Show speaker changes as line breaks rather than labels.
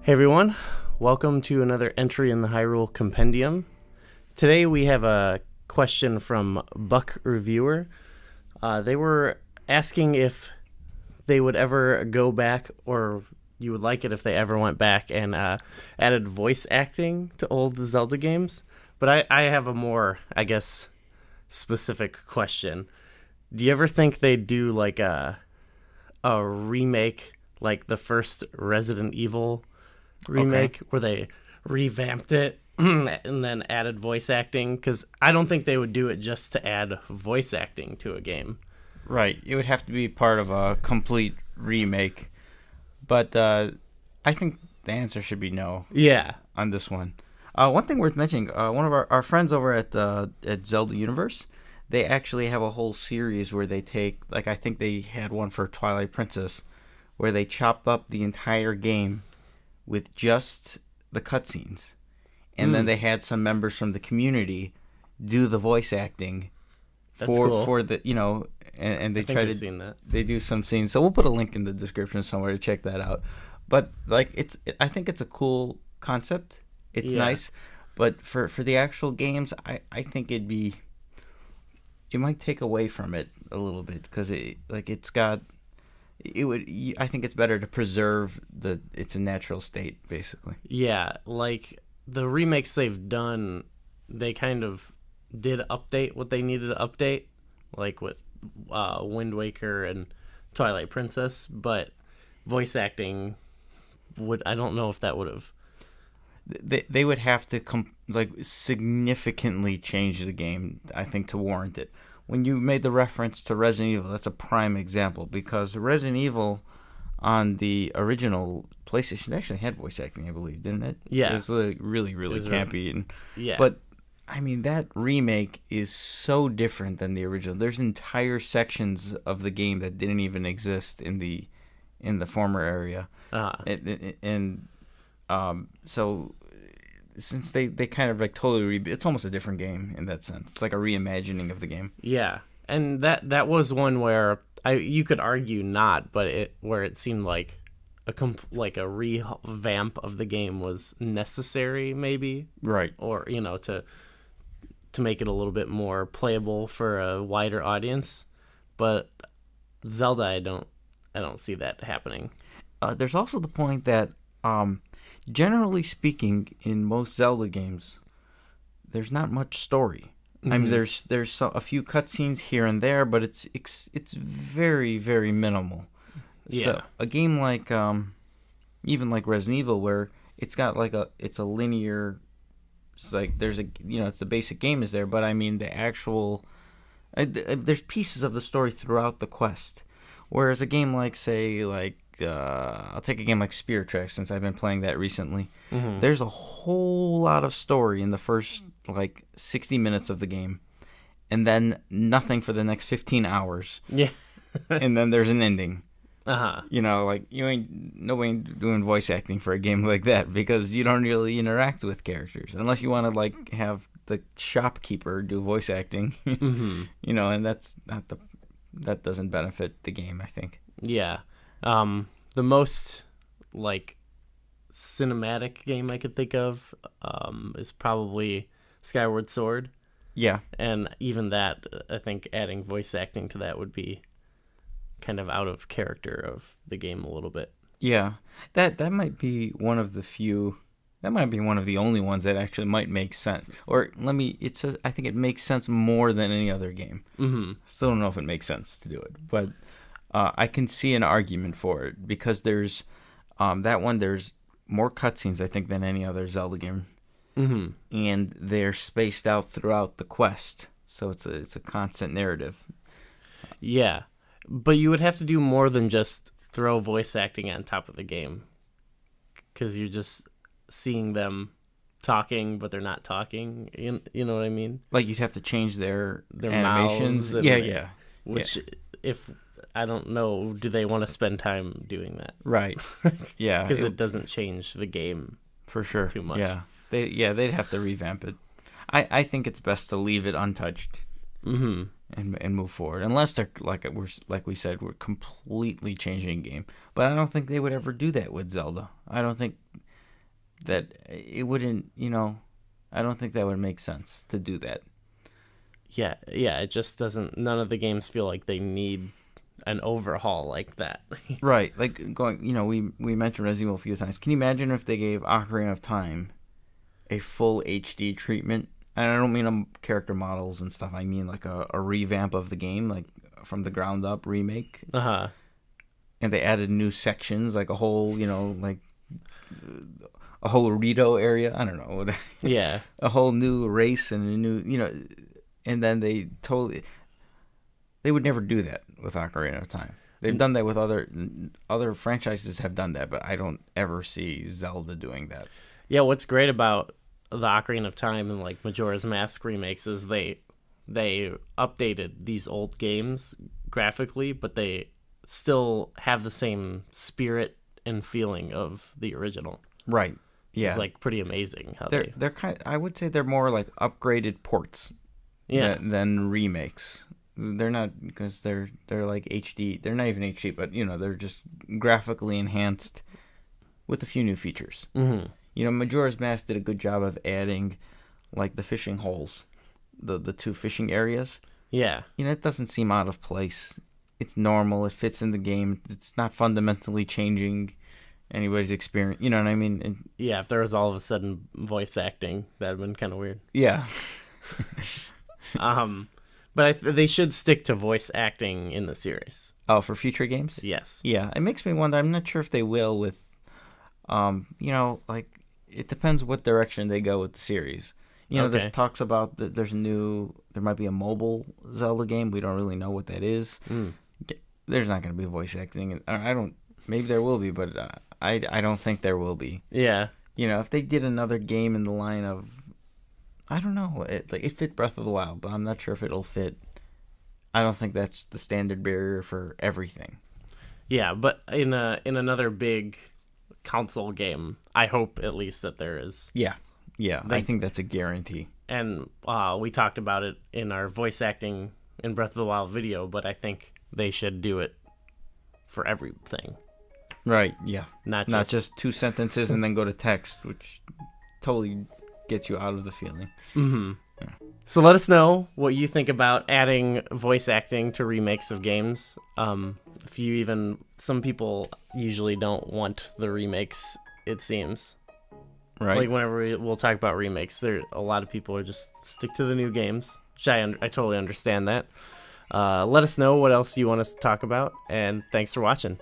Hey everyone, welcome to another entry in the Hyrule Compendium. Today we have a question from Buck Reviewer. They were asking if they would ever go back, or you would like it if they ever went back and added voice acting to old Zelda games. But I have a more, I guess, specific question. Do you ever think they'd do like a remake, like the first Resident Evil remake, where they revamped it and then added voice acting? Because I don't think they would do it just to add voice acting to a game.
Right. It would have to be part of a complete remake. But I think the answer should be no.
Yeah.
On this one. One thing worth mentioning, one of our friends over at Zelda Universe, they actually have a whole series where they take, like I think they had one for Twilight Princess, where they chopped up the entire game with just the cutscenes. And then they had some members from the community do the voice acting for the, you know, and they try to
seen that.
They do some scenes. So we'll put a link in the description somewhere to check that out. But like I think it's a cool concept. It's nice, but for the actual games, I think it might take away from it a little bit, because I think it's better to preserve it's a natural state, basically.
Yeah, like the remakes they've done, they kind of did update what they needed to update, like with Wind Waker and Twilight Princess, but voice acting I don't know if that would have.
They would have to significantly change the game, I think, to warrant it. When you made the reference to Resident Evil, that's a prime example, because Resident Evil on the original PlayStation actually had voice acting, I believe, didn't it?
Yeah.
It was really campy.
Yeah.
But, I mean, that remake is so different than the original. There's entire sections of the game that didn't even exist in the former area. So since they kind of like totally it's almost a different game in that sense. It's like a reimagining of the game.
Yeah, and that was one where you could argue not, but where it seemed like a revamp of the game was necessary, maybe.
Right.
Or to make it a little bit more playable for a wider audience. But Zelda, I don't see that happening.
There's also the point that generally speaking, in most Zelda games, there's not much story. I mean, there's a few cutscenes here and there, but it's very, very minimal.
Yeah.
So a game like even like Resident Evil, where it's got it's a linear, it's like there's it's the basic game is there, but I mean the actual there's pieces of the story throughout the quest. Whereas a game like, say, I'll take a game like Spirit Tracks, since I've been playing that recently. There's a whole lot of story in the first 60 minutes of the game, and then nothing for the next 15 hours.
Yeah.
And then there's an ending.
Uh-huh.
Nobody doing voice acting for a game like that, because you don't really interact with characters unless you want to have the shopkeeper do voice acting. And that doesn't benefit the game, I think.
Yeah. The most cinematic game I could think of is probably Skyward Sword.
Yeah.
And even that, I think adding voice acting to that would be kind of out of character of the game a little bit.
Yeah. That might be one of the few. That might be one of the only ones that actually might make sense. Or I think it makes sense more than any other game. Still don't know if it makes sense to do it, but I can see an argument for it, because there's there's more cutscenes, I think, than any other Zelda game. And they're spaced out throughout the quest, so it's a constant narrative.
Yeah, but you would have to do more than just throw voice acting on top of the game, because you're just seeing them talking, but they're not talking. You know what I mean?
Like, you'd have to change their
mouths
animations.
Yeah. Which, if I don't know, do they want to spend time doing that?
Right. Yeah.
Because it doesn't change the game
for sure
too much.
Yeah. They'd have to revamp it. I think it's best to leave it untouched. And move forward, unless they're like we said, we're completely changing the game. But I don't think they would ever do that with Zelda. I don't think that it wouldn't, you know, I don't think that would make sense to do that.
Yeah, it just doesn't. None of the games feel like they need an overhaul like that.
Right, like going, you know, we mentioned Resident Evil a few times. Can you imagine if they gave Ocarina of Time a full HD treatment? And I don't mean character models and stuff. I mean like a revamp of the game, like from the ground up remake.
Uh-huh.
And they added new sections, like a whole, you know, like a whole Rito area. I don't know.
Yeah.
A whole new race and a new, you know, and then they would never do that with Ocarina of Time. They've done that with other franchises have done that, but I don't ever see Zelda doing that.
Yeah, what's great about the Ocarina of Time and like Majora's Mask remakes is they updated these old games graphically, but they still have the same spirit and feeling of the original.
Right. Yeah.
It's like pretty amazing how
they're kind of, I would say they're more like upgraded ports.
Yeah.
Than remakes. They're not, because they're like HD. They're not even HD, but you know, they're just graphically enhanced with a few new features.
Mm-hmm.
You know, Majora's Mask did a good job of adding like the fishing holes, the two fishing areas.
Yeah.
You know, it doesn't seem out of place. It's normal. It fits in the game. It's not fundamentally changing anybody's experience. You know what I mean? And,
yeah, if there was all of a sudden voice acting, that'd been kind of weird.
Yeah.
But they should stick to voice acting in the series.
Oh, for future games?
Yes.
Yeah, it makes me wonder. I'm not sure if they will with, you know, like, it depends what direction they go with the series. You know, there's talks about there might be a mobile Zelda game. We don't really know what that is. There's not going to be voice acting. Maybe there will be, but I don't think there will be.
Yeah.
You know, if they did another game in the line of, I don't know, it fit Breath of the Wild, but I'm not sure if it'll fit. I don't think that's the standard barrier for everything.
Yeah, but in another big console game, I hope at least that there is.
Yeah, I think that's a guarantee.
And we talked about it in our voice acting in Breath of the Wild video, but I think they should do it for everything.
Right, yeah.
Not
just two sentences and then go to text, which totally gets you out of the feeling.
Mm-hmm. Yeah. So let us know what you think about adding voice acting to remakes of games. Some people usually don't want the remakes, it seems.
Right.
Like whenever we'll talk about remakes, a lot of people are just stick to the new games, which I totally understand that. Let us know what else you want us to talk about, and thanks for watching.